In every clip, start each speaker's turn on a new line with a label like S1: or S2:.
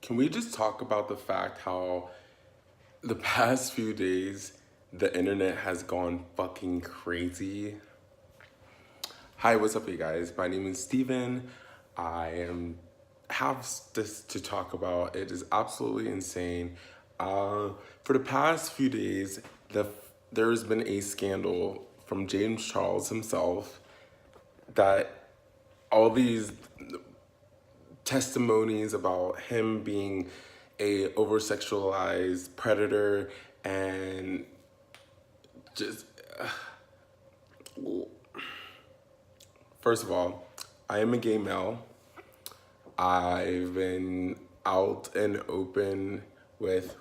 S1: Can we just talk about the fact how the past few days the internet has gone fucking crazy? Hi, what's up, you guys? My name is Steven. I am have this to talk about. It is absolutely insane. For the past few days, there's been a scandal from James Charles himself that all these testimonies about him being a over sexualized predator and just first of all, I am a gay male. I've been out and open with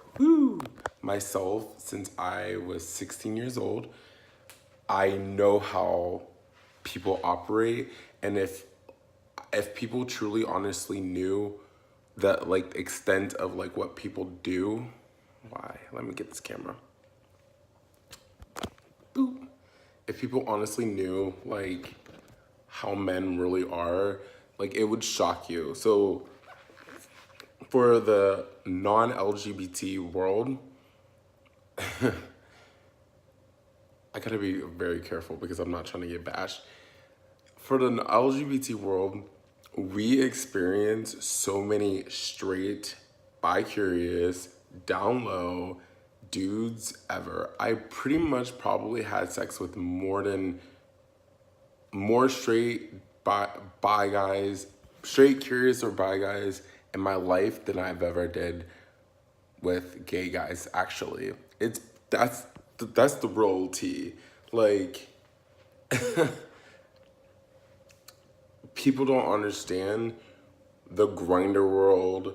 S1: myself since I was 16 years old. I know how people operate, and if people truly honestly knew the like extent of like what people do, why? Let me get this camera. Boop. If people honestly knew like how men really are, like it would shock you. So for the non-LGBT world, I gotta be very careful because I'm not trying to get bashed. For the LGBT world, we experience so many straight, bi-curious, down low dudes ever. I pretty much probably had sex with more straight bi guys, straight curious or bi guys in my life than I've ever did with gay guys. Actually, it's that's the real tea. Like people don't understand the grinder world,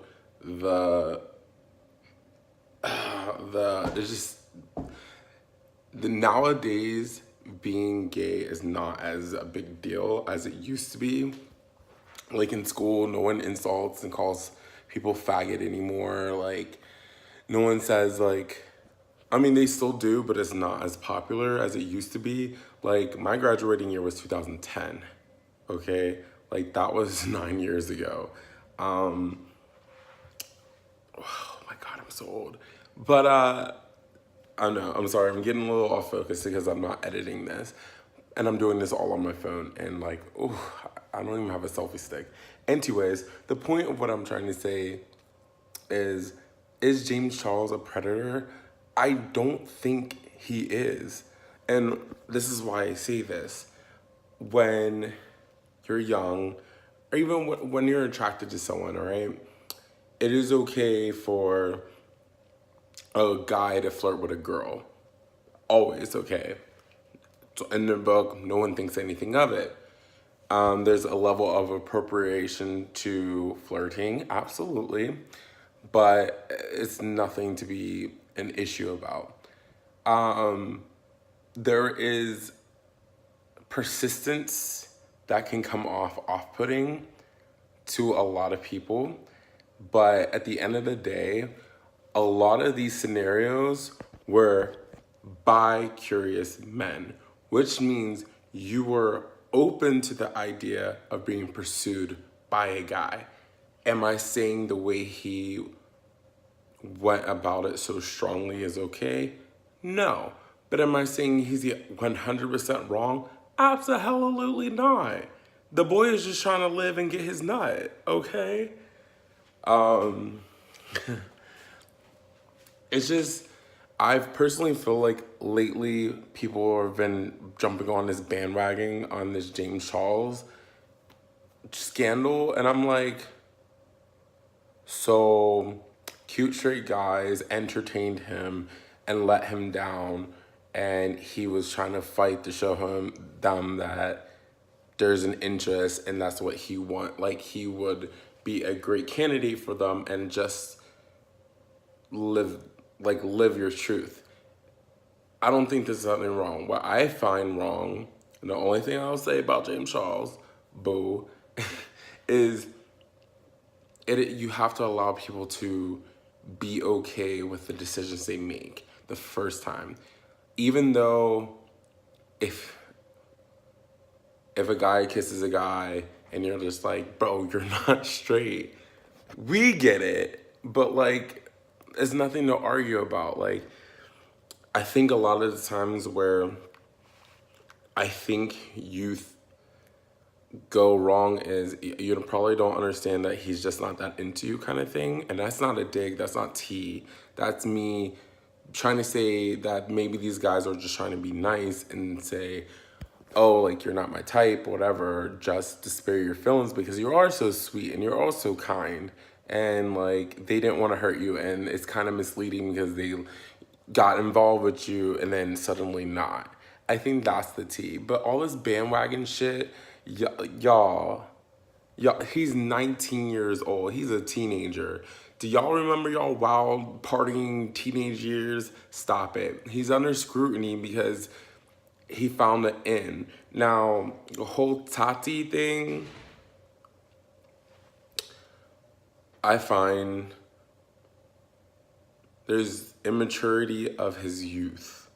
S1: it's just the nowadays being gay is not as a big deal as it used to be. Like in school, no one insults and calls people faggot anymore. Like no one says like, I mean, they still do, but it's not as popular as it used to be. Like my graduating year was 2010. Okay, like that was 9 years ago. Oh my god, I'm so old. But I know, I'm sorry, I'm getting a little off focus because I'm not editing this. And I'm doing this all on my phone and like, oh, I don't even have a selfie stick. Anyways, the point of what I'm trying to say is James Charles a predator? I don't think he is. And this is why I say this. When you're young, or even when you're attracted to someone, all right, it is okay for a guy to flirt with a girl. Always okay. So in the book, no one thinks anything of it. There's a level of appropriation to flirting, absolutely, but it's nothing to be an issue about. There is persistence that can come off off-putting to a lot of people, but at the end of the day, a lot of these scenarios were bi-curious men, which means you were open to the idea of being pursued by a guy. Am I saying the way he went about it so strongly is okay? No. But am I saying he's 100% wrong? Absolutely not. The boy is just trying to live and get his nut, okay? It's just, I personally feel like lately people have been jumping on this bandwagon on this James Charles scandal, and I'm like, so cute straight guys entertained him and let him down, and he was trying to fight to show them that there's an interest and that's what he want. Like he would be a great candidate for them and just live your truth. I don't think there's something wrong. What I find wrong, and the only thing I'll say about James Charles, boo, is you have to allow people to be okay with the decisions they make the first time. Even though if a guy kisses a guy and you're just like, bro, you're not straight, we get it. but like, it's nothing to argue about. Like, I think a lot of the times where I think youth go wrong is you probably don't understand that he's just not that into you kind of thing. And that's not a dig, that's not tea. That's me trying to say that maybe these guys are just trying to be nice and say, oh, like, you're not my type, whatever, just to spare your feelings because you are so sweet and you're also kind. And like, they didn't want to hurt you, and it's kind of misleading because they got involved with you and then suddenly not. I think that's the tea. But all this bandwagon shit, y'all, he's 19 years old. He's a teenager. Do y'all remember y'all wild partying teenage years? Stop it. He's under scrutiny because he found the end. Now, the whole Tati thing, I find there's immaturity of his youth.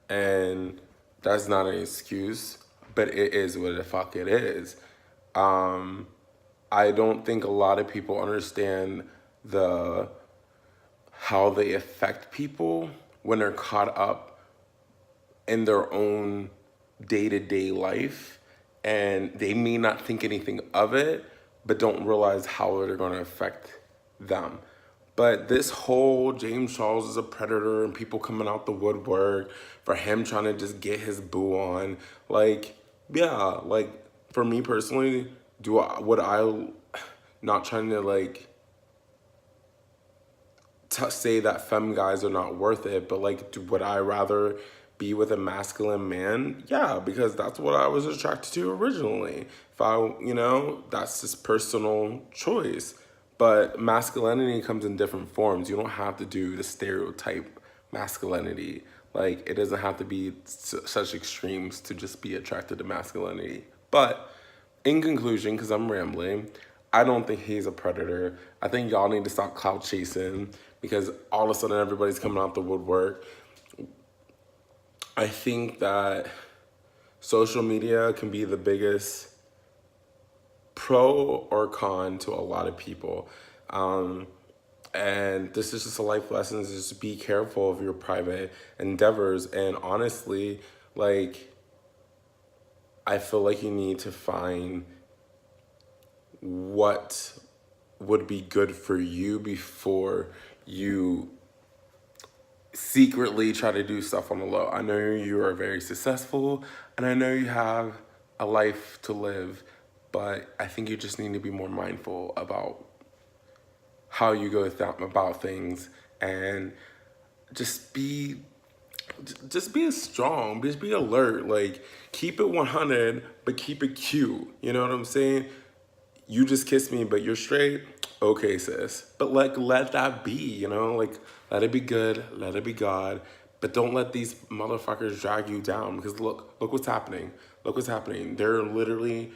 S1: And that's not an excuse, but it is what the fuck it is. I don't think a lot of people understand the how they affect people when they're caught up in their own day-to-day life, and they may not think anything of it but don't realize how they're going to affect them. But this whole James Charles is a predator and people coming out the woodwork for him trying to just get his boo on, like, yeah, like, for me personally, would I not trying to like say that femme guys are not worth it, but like, would I rather be with a masculine man? Yeah, because that's what I was attracted to originally. If I, that's just personal choice. But masculinity comes in different forms. You don't have to do the stereotype masculinity. Like, it doesn't have to be such extremes to just be attracted to masculinity. But in conclusion, because I'm rambling, I don't think he's a predator. I think y'all need to stop clout chasing because all of a sudden everybody's coming out the woodwork. I think that social media can be the biggest pro or con to a lot of people. And this is just a life lesson, is just be careful of your private endeavors. And honestly, like, I feel like you need to find what would be good for you before you secretly try to do stuff on the low. I know you are very successful and I know you have a life to live, but I think you just need to be more mindful about how you go about things and just be strong, just be alert. Like, keep it 100, but keep it cute. You know what I'm saying? You just kissed me, but you're straight. Okay, sis. But like, let that be, like, let it be good, let it be God. But don't let these motherfuckers drag you down because look what's happening. Look what's happening. They're literally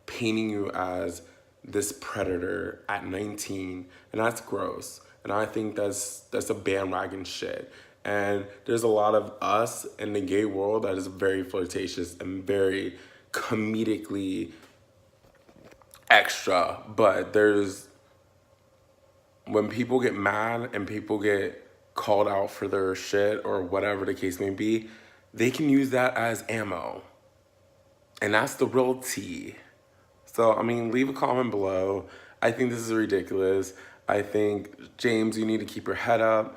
S1: painting you as this predator at 19, and that's gross. And I think that's a bandwagon shit. And there's a lot of us in the gay world that is very flirtatious and very comedically extra. But when people get mad and people get called out for their shit or whatever the case may be, they can use that as ammo. And that's the real tea. So, I mean, leave a comment below. I think this is ridiculous. I think, James, you need to keep your head up.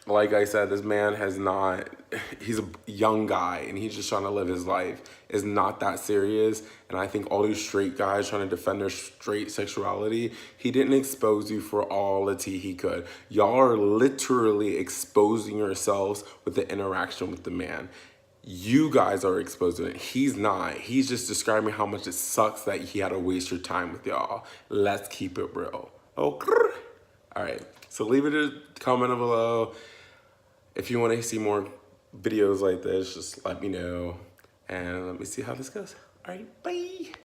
S1: Like I said, this man he's a young guy and he's just trying to live his life. It's not that serious. And I think all these straight guys trying to defend their straight sexuality, he didn't expose you for all the tea he could. Y'all are literally exposing yourselves with the interaction with the man. You guys are exposing it. He's not. He's just describing how much it sucks that he had to waste your time with y'all. Let's keep it real. Okay. All right. So leave it a comment below. If you want to see more videos like this, just let me know. And let me see how this goes. All right. Bye.